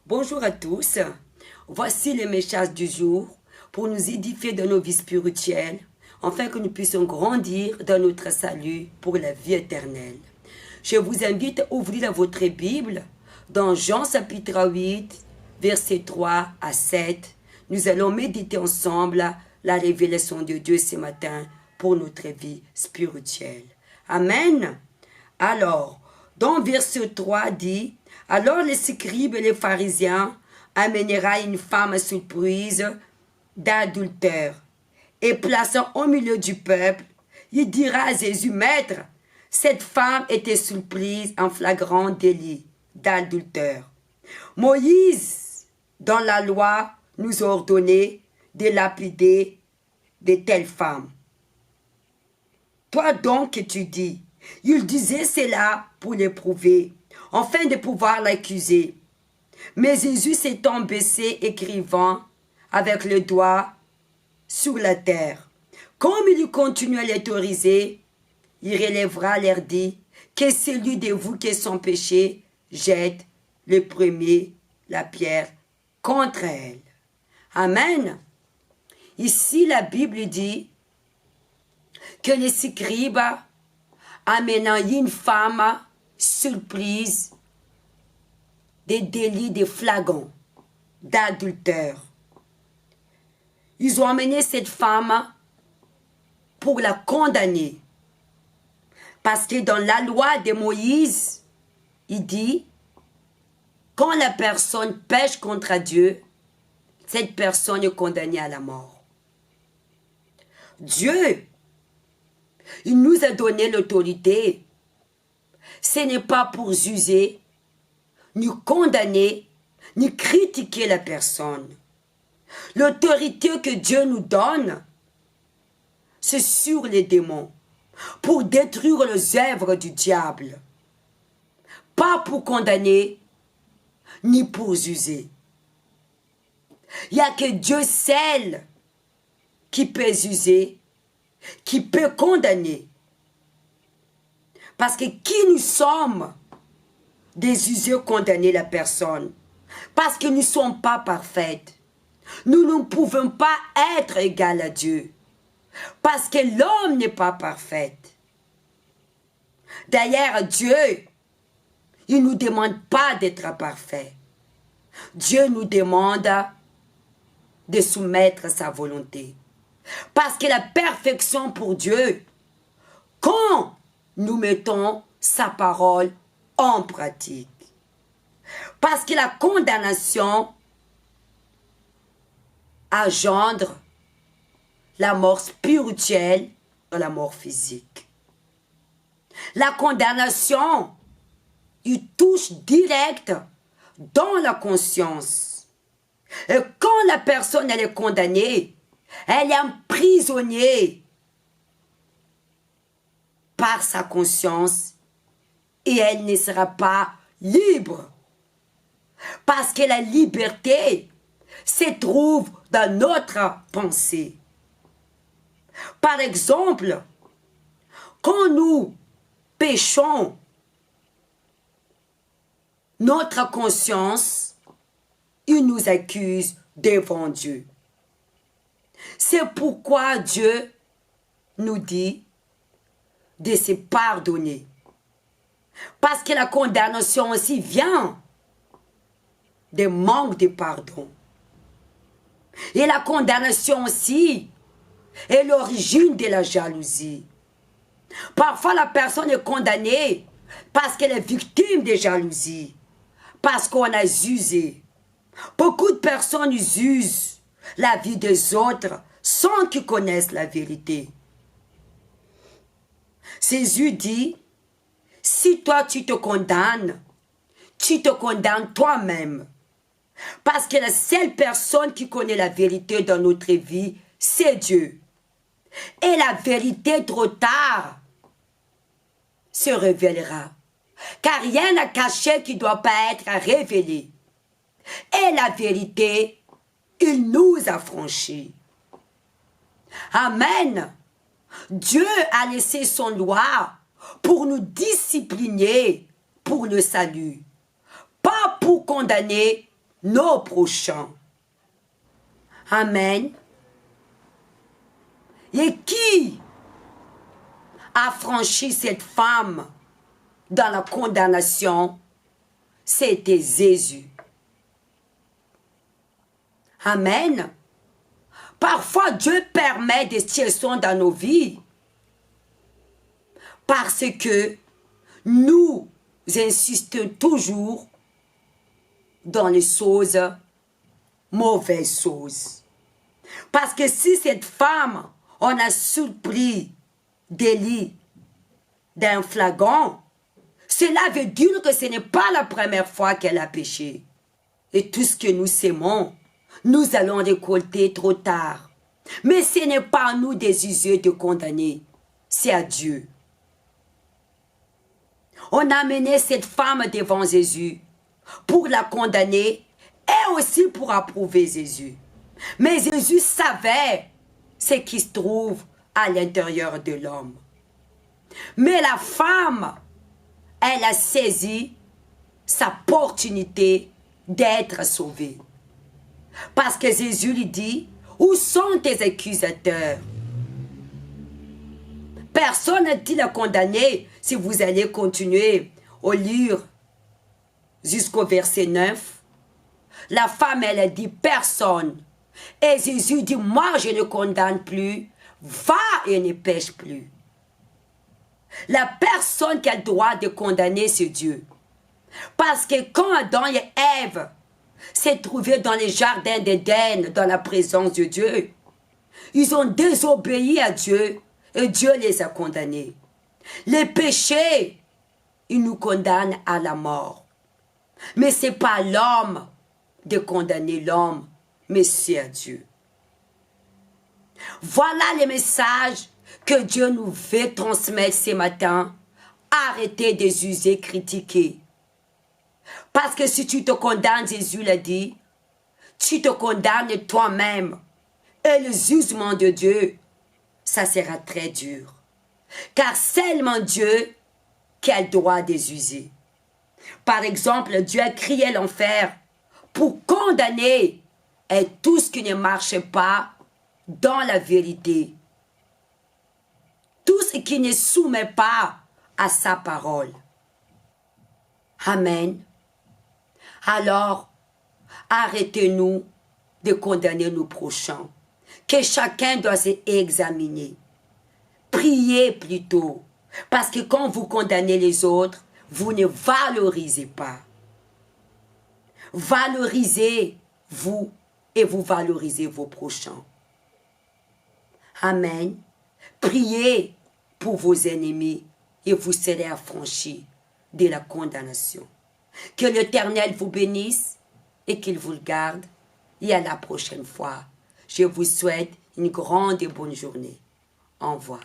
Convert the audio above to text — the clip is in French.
Bonjour à tous, voici les messages du jour pour nous édifier dans nos vies spirituelles, afin que nous puissions grandir dans notre salut pour la vie éternelle. Je vous invite à ouvrir votre Bible dans Jean chapitre 8, versets 3 à 7. Nous allons méditer ensemble la révélation de Dieu ce matin pour notre vie spirituelle. Amen. Alors, dans verset 3 dit, « Alors les scribes et les pharisiens amènera une femme surprise d'adultère, et plaçant au milieu du peuple, il dira à Jésus, « Maître, cette femme était surprise en flagrant délit d'adultère. Moïse, dans la loi, nous a ordonné de lapider de telles femmes. Toi donc, que tu dis, il disait cela pour l'éprouver, afin de pouvoir l'accuser. Mais Jésus s'étant baissé, écrivant avec le doigt sur la terre. Comme il continue à l'autoriser, il relèvera l'air dit que celui de vous qui est sans péché jette le premier la pierre contre elle. Amen. Ici, la Bible dit que les scribes amenant une femme surprise des délits de flagrant, d'adultère. Ils ont amené cette femme pour la condamner. Parce que dans la loi de Moïse, il dit, quand la personne pêche contre Dieu, cette personne est condamnée à la mort. Dieu, il nous a donné l'autorité. Ce n'est pas pour juger, ni condamner, ni critiquer la personne. L'autorité que Dieu nous donne, c'est sur les démons, pour détruire les œuvres du diable. Pas pour condamner, ni pour juger. Il n'y a que Dieu seul qui peut juger, qui peut condamner. Parce que qui nous sommes de juger condamner la personne? Parce que nous ne sommes pas parfaites. Nous ne pouvons pas être égales à Dieu. Parce que l'homme n'est pas parfait. D'ailleurs, Dieu, il ne nous demande pas d'être parfait. Dieu nous demande de soumettre sa volonté. Parce que la perfection pour Dieu, quand nous mettons sa parole en pratique. Parce que la condamnation engendre la mort spirituelle et la mort physique. La condamnation, il touche direct dans la conscience. Et quand la personne elle est condamnée, elle est emprisonnée par sa conscience et elle ne sera pas libre. Parce que la liberté se trouve dans notre pensée. Par exemple, quand nous péchons, notre conscience, il nous accuse devant Dieu. C'est pourquoi Dieu nous dit de se pardonner. Parce que la condamnation aussi vient des manques de pardon. Et la condamnation aussi est l'origine de la jalousie. Parfois la personne est condamnée parce qu'elle est victime de jalousie. Parce qu'on a usé. Beaucoup de personnes usent la vie des autres sans qu'ils connaissent la vérité. Jésus dit, si toi tu te condamnes toi-même. Parce que la seule personne qui connaît la vérité dans notre vie, c'est Dieu. Et la vérité, trop tard, se révélera. Car rien n'a caché qui ne doit pas être révélé. Et la vérité, il nous a franchis. Amen. Dieu a laissé son loi pour nous discipliner pour le salut. Pas pour condamner, nos prochains. Amen. Et qui a franchi cette femme dans la condamnation? C'était Jésus. Amen. Parfois, Dieu permet des situations dans nos vies parce que nous insistons toujours dans les choses, mauvaises choses. Parce que si cette femme, on a surpris Élie d'un flagrant, cela veut dire que ce n'est pas la première fois qu'elle a péché. Et tout ce que nous sémons, nous allons récolter trop tard. Mais ce n'est pas à nous des yeux de condamner, c'est à Dieu. On a amené cette femme devant Jésus pour la condamner et aussi pour approuver Jésus. Mais Jésus savait ce qui se trouve à l'intérieur de l'homme. Mais la femme, elle a saisi sa opportunité d'être sauvée. Parce que Jésus lui dit, où sont tes accusateurs? Personne n'a-t-il à condamner si vous allez continuer au lire jusqu'au verset 9. La femme, elle a dit personne. Et Jésus dit, moi je ne condamne plus, va et ne pêche plus. La personne qui a le droit de condamner, c'est Dieu. Parce que quand Adam et Ève s'est trouvés dans les jardins d'Éden, dans la présence de Dieu, ils ont désobéi à Dieu et Dieu les a condamnés. Les péchés, ils nous condamnent à la mort. Mais ce n'est pas l'homme de condamner l'homme, mais c'est à Dieu. Voilà le message que Dieu nous veut transmettre ce matin. Arrêtez de juger, critiquer. Parce que si tu te condamnes, Jésus l'a dit, tu te condamnes toi-même. Et le jugement de Dieu, ça sera très dur. Car seulement Dieu qui a le droit de juger. Par exemple, Dieu a créé l'enfer pour condamner et tout ce qui ne marche pas dans la vérité. Tout ce qui ne soumet pas à sa parole. Amen. Alors, arrêtez-nous de condamner nos prochains. Que chacun doit s'examiner. Priez plutôt. Parce que quand vous condamnez les autres, vous ne valorisez pas. Valorisez vous et vous valorisez vos prochains. Amen. Priez pour vos ennemis et vous serez affranchis de la condamnation. Que l'Éternel vous bénisse et qu'il vous le garde. Et à la prochaine fois. Je vous souhaite une grande et bonne journée. Au revoir.